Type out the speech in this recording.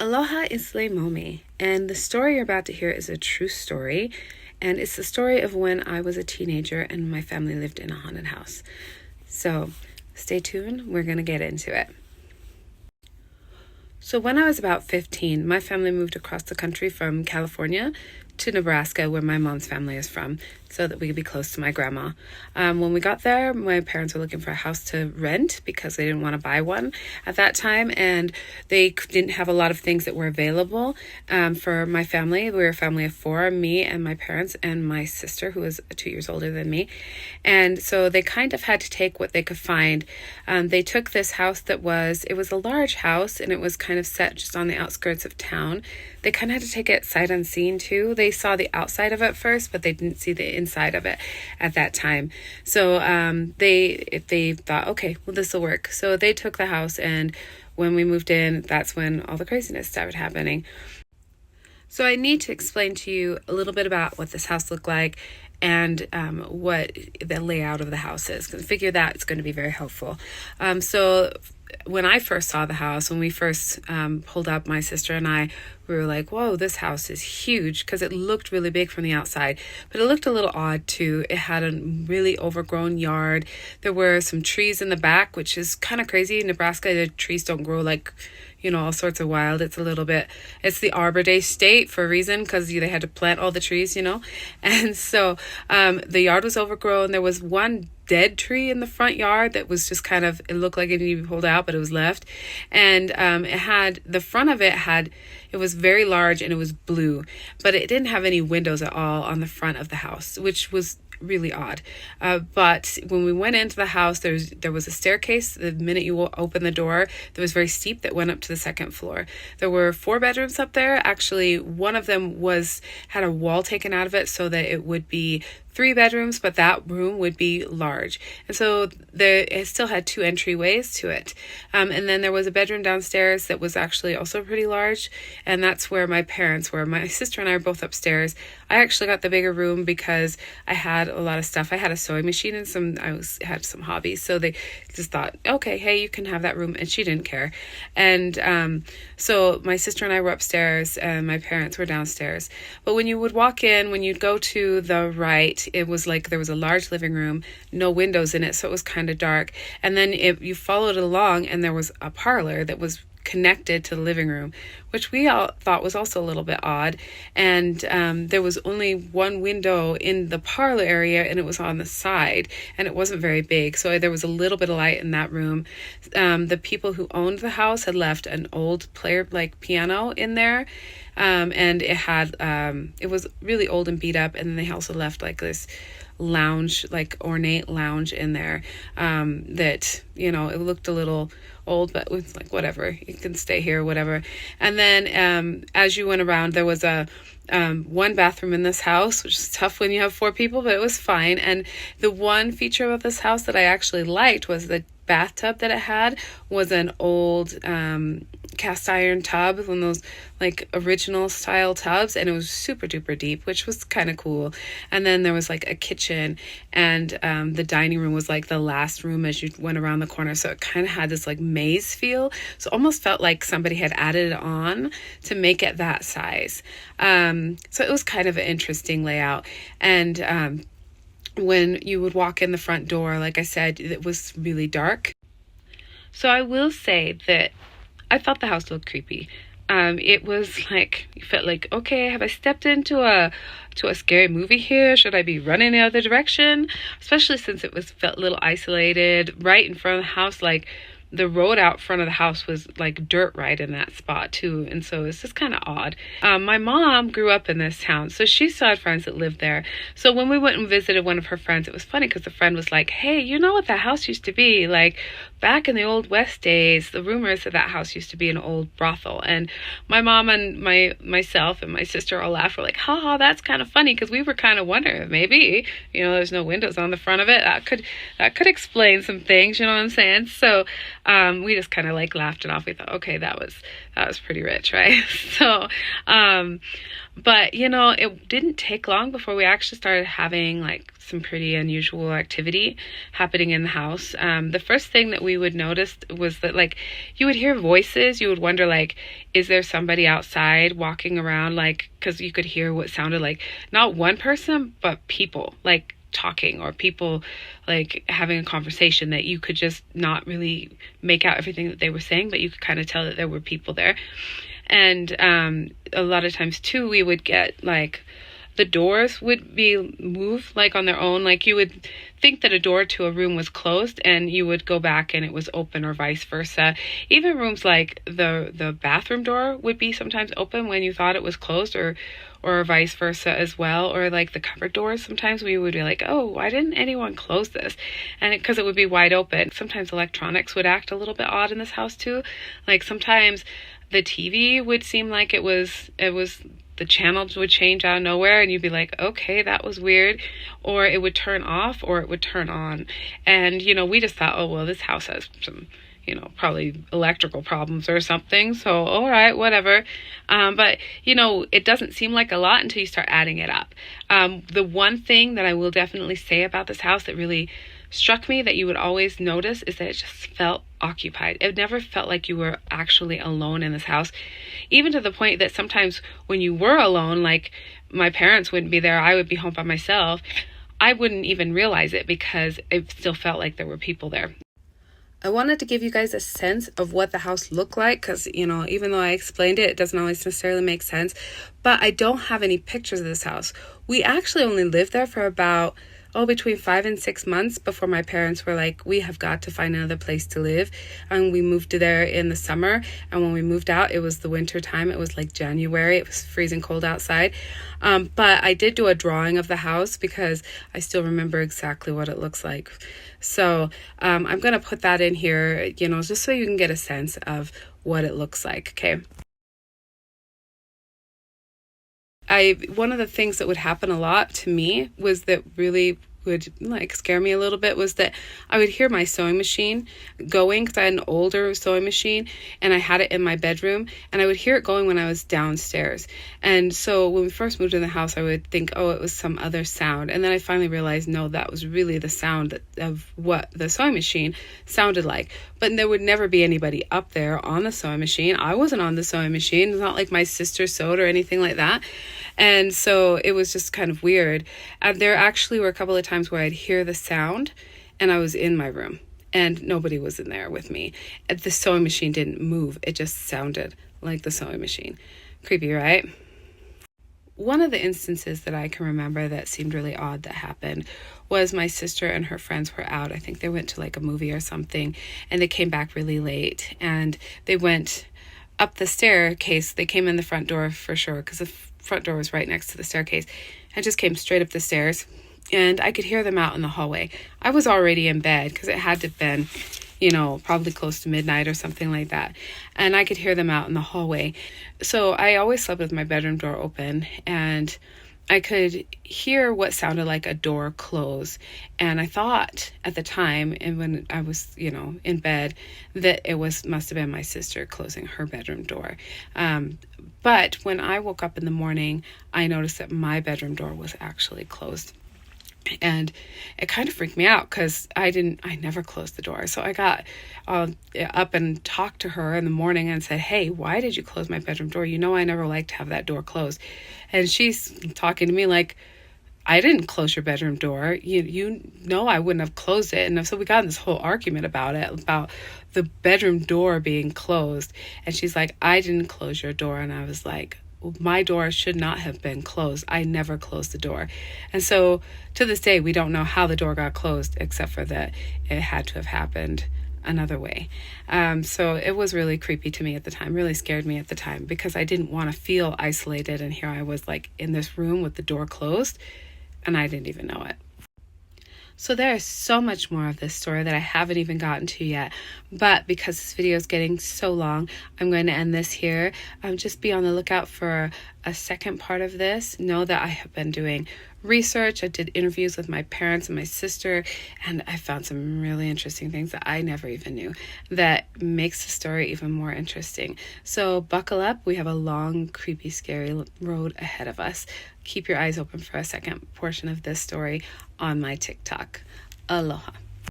Aloha Isle Momi, and the story you're about to hear is a true story, and it's the story of when I was a teenager and my family lived in a haunted house. So stay tuned, we're going to get into it. So when I was about 15, my family moved across the country from California to Nebraska, where my mom's family is from, so that we could be close to my grandma. When we got there, my parents were looking for a house to rent because they didn't want to buy one at that time, and they didn't have a lot of things that were available for my family. We were a family of four, me and my parents and my sister, who was 2 years older than me, and so they kind of had to take what they could find. They took this house it was a large house, and it was kind of set just on the outskirts of town. They kind of had to take it sight unseen too. They saw the outside of it first, but they didn't see the inside of it at that time. So they thought, okay, well, this will work. So they took the house, and when we moved in, that's when all the craziness started happening. So I need to explain to you a little bit about what this house looked like and what the layout of the house is, because I figure that it's going to be very helpful. So when I first saw the house, when we first pulled up, my sister and I, we were like, whoa, this house is huge, because it looked really big from the outside, but it looked a little odd too. It had a really overgrown yard. There were some trees in the back, which is kind of crazy. In Nebraska, the trees don't grow like, all sorts of wild. It's the Arbor Day state for a reason, because they had to plant all the trees, And so the yard was overgrown. There was one dead tree in the front yard that was just it looked like it needed to be pulled out, but it was left. And it was very large, and it was blue, but it didn't have any windows at all on the front of the house, which was really odd. But when we went into the house, there was a staircase. The minute you open the door, that was very steep, that went up to the second floor. There were 4 bedrooms up there. Actually, one of them had a wall taken out of it so that it would be 3 bedrooms, but that room would be large. And so it still had 2 entryways to it. And then there was a bedroom downstairs that was actually also pretty large. And that's where my parents were. My sister and I are both upstairs. I actually got the bigger room because I had a lot of stuff. I had a sewing machine and had some hobbies. So they just thought, okay, hey, you can have that room. And she didn't care. And so my sister and I were upstairs, and my parents were downstairs. But when you would walk in, when you'd go to the right, it was like there was a large living room, no windows in it, so it was kind of dark. And then you followed along, and there was a parlor that was connected to the living room, which we all thought was also a little bit odd. And there was only one window in the parlor area, and it was on the side, and it wasn't very big, so there was a little bit of light in that room. The people who owned the house had left an old player piano in there, and it was really old and beat up. And then they also left this lounge, ornate lounge in there, that it looked a little old, but it was whatever, you can stay here, whatever. And then as you went around, there was a one bathroom in this house, which is tough when you have 4 people, but it was fine. And the one feature of this house that I actually liked was the bathtub that it had was an old cast iron tub, one of those original style tubs, and it was super duper deep, which was kind of cool. And then there was a kitchen, and the dining room was the last room as you went around the corner, so it kind of had this maze feel, so it almost felt like somebody had added it on to make it that size. So it was kind of an interesting layout. And when you would walk in the front door, like I said, it was really dark. So I will say that I thought the house looked creepy. It was you felt okay, have I stepped into a scary movie here? Should I be running the other direction? Especially since felt a little isolated right in front of the house. The road out front of the house was dirt right in that spot too, and so it's just kind of odd. My mom grew up in this town, so she still had friends that lived there. So when we went and visited one of her friends, it was funny because the friend was like, hey, you know what that house used to be? Back in the old West days, the rumors that house used to be an old brothel. And my mom and myself and my sister all laughed. We're like, haha, that's kind of funny, because we were kind of wondering if maybe, there's no windows on the front of it. That could explain some things, you know what I'm saying? So we just kind of laughed it off. We thought, okay, that was pretty rich, right? So but it didn't take long before we actually started having some pretty unusual activity happening in the house. The first thing that we would notice was that, like, you would hear voices. You would wonder, like, is there somebody outside walking around? Like, because you could hear what sounded like not one person, but people, like, talking, or people like having a conversation that you could just not really make out everything that they were saying, but you could kind of tell that there were people there. And a lot of times too, we would get like the doors would be moved like on their own. Like you would think that a door to a room was closed and you would go back and it was open, or vice versa. Even rooms like the bathroom door would be sometimes open when you thought it was closed, or vice versa as well. Or like the cupboard doors, sometimes we would be like, oh, why didn't anyone close this? And because it would be wide open. Sometimes electronics would act a little bit odd in this house too. Like sometimes the TV would seem like it was the channels would change out of nowhere, and you'd be like, okay, that was weird. Or it would turn off, or it would turn on. And, we just thought, oh, well, this house has some, probably electrical problems or something. So, all right, whatever. But, it doesn't seem like a lot until you start adding it up. The one thing that I will definitely say about this house that really struck me that you would always notice is that it just felt occupied. It never felt like you were actually alone in this house, even to the point that sometimes when you were alone, like my parents wouldn't be there, I would be home by myself, I wouldn't even realize it because it still felt like there were people there. I wanted to give you guys a sense of what the house looked like because, even though I explained it, it doesn't always necessarily make sense. But I don't have any pictures of this house. We actually only lived there for about between 5 and 6 months before my parents were like, we have got to find another place to live. And we moved to there in the summer. And when we moved out, it was the winter time. It was like January. It was freezing cold outside. But I did do a drawing of the house because I still remember exactly what it looks like. So I'm going to put that in here, just so you can get a sense of what it looks like. Okay. One of the things that would happen a lot to me was that really would like scare me a little bit was that I would hear my sewing machine going because I had an older sewing machine and I had it in my bedroom, and I would hear it going when I was downstairs. And so when we first moved in the house, I would think, oh, it was some other sound. And then I finally realized, no, that was really the sound of what the sewing machine sounded like. But there would never be anybody up there on the sewing machine. I wasn't on the sewing machine. It's not like my sister sewed or anything like that. And so it was just kind of weird. There actually were a couple of times where I'd hear the sound and I was in my room and nobody was in there with me. The sewing machine didn't move. It just sounded like the sewing machine. Creepy, right? One of the instances that I can remember that seemed really odd that happened was my sister and her friends were out. I think they went to like a movie or something, and they came back really late, and they went up the staircase. They came in the front door for sure because the front door was right next to the staircase, and just came straight up the stairs, and I could hear them out in the hallway. I was already in bed because it had to have been, probably close to midnight or something like that. And I could hear them out in the hallway. So I always slept with my bedroom door open, and I could hear what sounded like a door close. And I thought at the time, and when I was, in bed, that it must have been my sister closing her bedroom door. But when I woke up in the morning, I noticed that my bedroom door was actually closed. And it kind of freaked me out because I never closed the door. So I got up and talked to her in the morning and said, hey, why did you close my bedroom door? I never liked to have that door closed. And she's talking to me like, I didn't close your bedroom door. You know I wouldn't have closed it. And so we got in this whole argument about it, about the bedroom door being closed. And she's like, I didn't close your door. And I was like, my door should not have been closed. I never closed the door. And so to this day, we don't know how the door got closed, except for that it had to have happened another way. So it was really creepy to me at the time, really scared me at the time, because I didn't want to feel isolated. And here I was like in this room with the door closed, and I didn't even know it. So there is so much more of this story that I haven't even gotten to yet, but because this video is getting so long, I'm going to end this here. Just be on the lookout for a second part of this. Know that I have been doing research. I did interviews with my parents and my sister, and I found some really interesting things that I never even knew that makes the story even more interesting. So buckle up. We have a long, creepy, scary road ahead of us. Keep your eyes open for a second portion of this story on my TikTok. Aloha.